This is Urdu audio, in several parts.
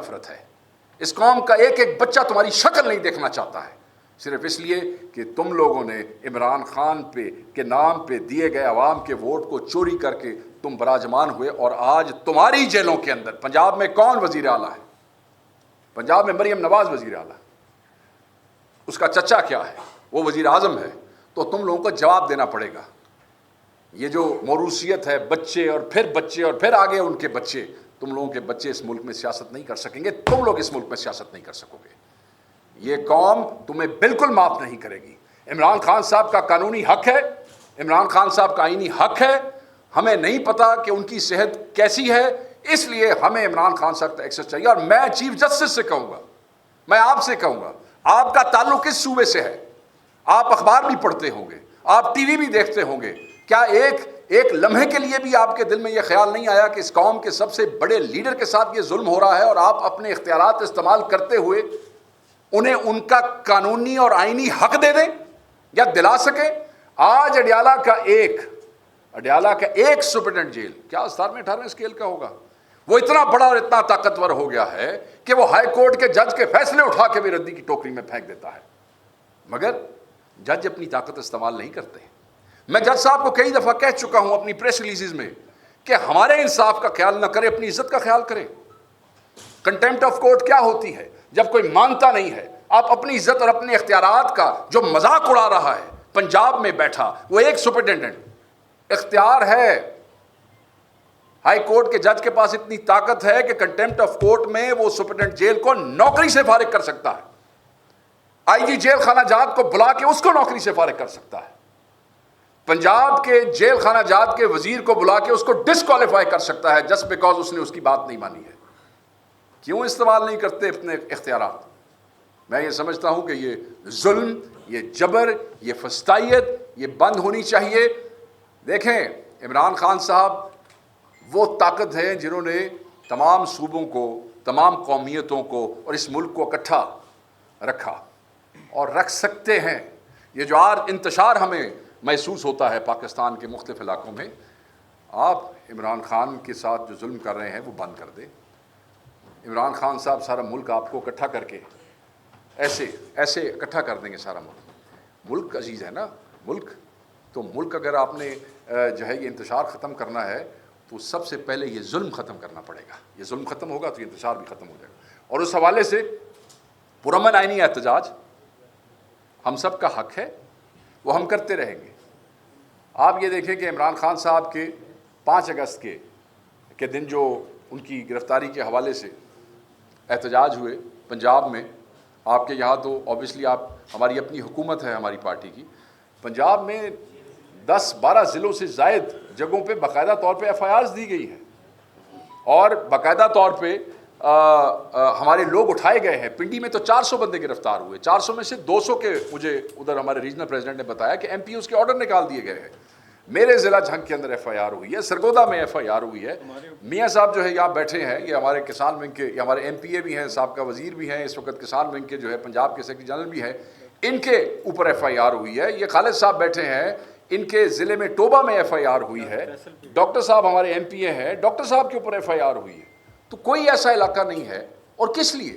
نفرت ہے. اس قوم کا ایک ایک بچہ تمہاری شکل نہیں دیکھنا چاہتا ہے، صرف اس لیے کہ تم لوگوں نے عمران خان کے نام پہ دیے گئے عوام کے ووٹ کو چوری کر کے تم براجمان ہوئے. اور آج تمہاری جیلوں کے اندر پنجاب میں کون وزیر اعلیٰ ہے؟ پنجاب میں مریم نواز وزیر اعلیٰ، اس کا چچا کیا ہے؟ وہ وزیر اعظم ہے. تو تم لوگوں کو جواب دینا پڑے گا. یہ جو موروثیت ہے، بچے اور پھر آگے ان کے بچے، تم لوگوں کے بچے اس ملک میں سیاست نہیں کر سکیں گے. تم لوگ اس ملک میں سیاست نہیں کر سکو گے. یہ قوم تمہیں بالکل معاف نہیں کرے گی. عمران خان صاحب کا قانونی حق ہے، عمران خان صاحب کا آئینی حق ہے. ہمیں نہیں پتا کہ ان کی صحت کیسی ہے، اس لیے ہمیں عمران خان صاحب کا ایکسس چاہیے. اور میں چیف جسٹس سے کہوں گا، میں آپ سے کہوں گا، آپ کا تعلق کس صوبے سے ہے؟ آپ اخبار بھی پڑھتے ہوں گے، آپ ٹی وی بھی دیکھتے ہوں گے. کیا ایک لمحے کے لیے بھی آپ کے دل میں یہ خیال نہیں آیا کہ اس قوم کے سب سے بڑے لیڈر کے ساتھ یہ ظلم ہو رہا ہے اور آپ اپنے اختیارات استعمال کرتے ہوئے انہیں ان کا قانونی اور آئینی حق دے دیں یا دلا سکیں؟ آج اڈیالہ کا ایک سپرنٹینڈنٹ جیل کیا 18ویں اسکیل کا ہوگا؟ وہ اتنا بڑا اور اتنا طاقتور ہو گیا ہے کہ وہ ہائی کورٹ کے جج کے فیصلے اٹھا کے بھی ردی کی ٹوکری میں پھینک دیتا ہے. مگر جج اپنی طاقت استعمال نہیں کرتے. میں جج صاحب کو کئی دفعہ کہہ چکا ہوں اپنی پریس ریلیزز میں کہ ہمارے انصاف کا خیال نہ کرے، اپنی عزت کا خیال کرے. کنٹیمپٹ آف کورٹ کیا ہوتی ہے؟ جب کوئی مانتا نہیں ہے، آپ اپنی عزت اور اپنے اختیارات کا جو مذاق اڑا رہا ہے. پنجاب میں بیٹھا وہ ایک سپرنٹینڈنٹ، اختیار ہے، ہائی کورٹ کے جج کے پاس اتنی طاقت ہے کہ کنٹیمپٹ آف کورٹ میں وہ سپرنٹینڈنٹ جیل کو نوکری سے فارغ کر سکتا ہے. آئی جی جیل خانہ جات کو بلا کے اس کو نوکری سے فارغ کر سکتا ہے. پنجاب کے جیل خانہ جات کے وزیر کو بلا کے اس کو ڈسکوالیفائی کر سکتا ہے جسٹ بیکاز اس نے اس کی بات نہیں مانی ہے. کیوں استعمال نہیں کرتے اپنے اختیارات؟ میں یہ سمجھتا ہوں کہ یہ ظلم، یہ جبر، یہ فسطائیت یہ بند ہونی چاہیے. دیکھیں، عمران خان صاحب وہ طاقت ہیں جنہوں نے تمام صوبوں کو، تمام قومیتوں کو اور اس ملک کو اکٹھا رکھا اور رکھ سکتے ہیں. یہ جو انتشار ہمیں محسوس ہوتا ہے پاکستان کے مختلف علاقوں میں، آپ عمران خان کے ساتھ جو ظلم کر رہے ہیں وہ بند کر دیں. عمران خان صاحب سارا ملک آپ کو اکٹھا کر کے ایسے اکٹھا کر دیں گے. سارا ملک عزیز ہے نا، ملک اگر آپ نے جو ہے یہ انتشار ختم کرنا ہے تو سب سے پہلے یہ ظلم ختم کرنا پڑے گا. یہ ظلم ختم ہوگا تو یہ انتشار بھی ختم ہو جائے گا. اور اس حوالے سے پرامن آئینی احتجاج ہم سب کا حق ہے، وہ ہم کرتے رہیں گے. آپ یہ دیکھیں کہ عمران خان صاحب کے 5 اگست کے دن جو ان کی گرفتاری کے حوالے سے احتجاج ہوئے پنجاب میں، آپ کے یہاں تو اوبیسلی ہماری اپنی حکومت ہے ہماری پارٹی کی. پنجاب میں 10-12 ضلعوں سے زائد جگہوں پہ باقاعدہ طور پہ ایف آئی آرز دی گئی ہیں اور باقاعدہ طور پہ ہمارے لوگ اٹھائے گئے ہیں. پنڈی میں تو 400 بندے گرفتار ہوئے، 400 میں سے 200 کے مجھے ادھر ہمارے ریجنل پریزیڈنٹ نے بتایا کہ ایم پی اوز کے آرڈر نکال دیے گئے ہیں. میرے ضلع جھنگ کے اندر ایف آئی آر ہوئی ہے، سرگودا میں ایف آئی آر ہوئی ہے. میاں صاحب جو ہے یہاں بیٹھے ہیں، یہ ہمارے کسان ونگ کے، یہ ہمارے ایم پی اے بھی ہیں، سابقہ وزیر بھی ہیں، اس وقت کسان ونگ کے جو ہے پنجاب کے سیکرٹری جنرل بھی ہیں، ان کے اوپر ایف آئی آر ہوئی ہے. یہ خالد صاحب بیٹھے ہیں، ان کے ضلع میں ٹوبہ میں ایف آئی آر ہوئی ہے. ڈاکٹر صاحب ہمارے ایم پی اے ہیں، ڈاکٹر صاحب کے اوپر ایف آئی آر ہوئی ہے. تو کوئی ایسا علاقہ نہیں ہے. اور کس لیے؟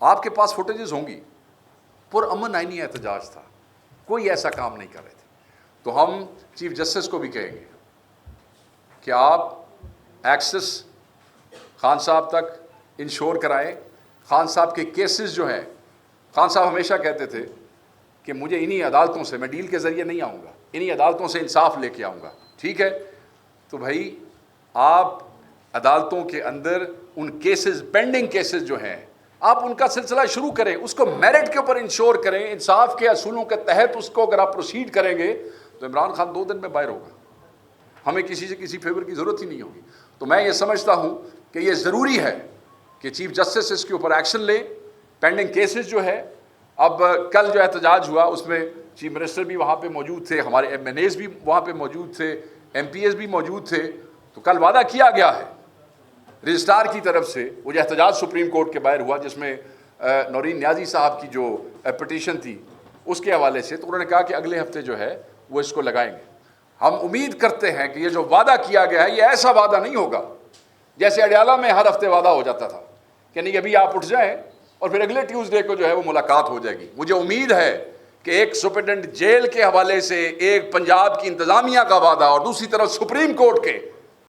آپ کے پاس فوٹیجز ہوں گی، پرامن آئینی احتجاج تھا، کوئی ایسا کام نہیں کر رہے تھے. تو ہم چیف جسٹس کو بھی کہیں گے کہ آپ ایکسس خان صاحب تک انشور کرائیں. خان صاحب کے کیسز جو ہیں، خان صاحب ہمیشہ کہتے تھے کہ مجھے انہی عدالتوں سے، میں ڈیل کے ذریعے نہیں آؤں گا، انہی عدالتوں سے انصاف لے کے آؤں گا. ٹھیک ہے، تو بھائی آپ عدالتوں کے اندر ان کیسز، پینڈنگ کیسز جو ہیں، آپ ان کا سلسلہ شروع کریں، اس کو میرٹ کے اوپر انشور کریں، انصاف کے اصولوں کے تحت اس کو اگر آپ پروسیڈ کریں گے تو عمران خان 2 دن میں باہر ہوگا. ہمیں کسی سے کسی فیور کی ضرورت ہی نہیں ہوگی. تو میں یہ سمجھتا ہوں کہ یہ ضروری ہے کہ چیف جسٹس اس کے اوپر ایکشن لیں. پینڈنگ کیسز جو ہے، اب کل جو احتجاج ہوا اس میں چیف منسٹر بھی وہاں پہ موجود تھے، ہمارے ایم این ایز بھی وہاں پہ موجود تھے، ایم پی ایز بھی موجود تھے. تو کل وعدہ کیا گیا ہے رجسٹرار کی طرف سے، وہ جو احتجاج سپریم کورٹ کے باہر ہوا جس میں نورین نیازی صاحب کی جو پٹیشن تھی اس کے حوالے سے، تو انہوں نے کہا کہ اگلے ہفتے جو ہے وہ اس کو لگائیں گے. ہم امید کرتے ہیں کہ یہ جو وعدہ کیا گیا ہے یہ ایسا وعدہ نہیں ہوگا جیسے اڈیالہ میں ہر ہفتے وعدہ ہو جاتا تھا کہ نہیں ابھی آپ اٹھ جائیں اور پھر اگلے ٹیوزڈے کو جو ہے وہ ملاقات ہو جائے گی. مجھے امید ہے کہ ایک سپرنٹینڈنٹ جیل کے حوالے سے ایک پنجاب کی انتظامیہ کا وعدہ اور دوسری طرف سپریم کورٹ کے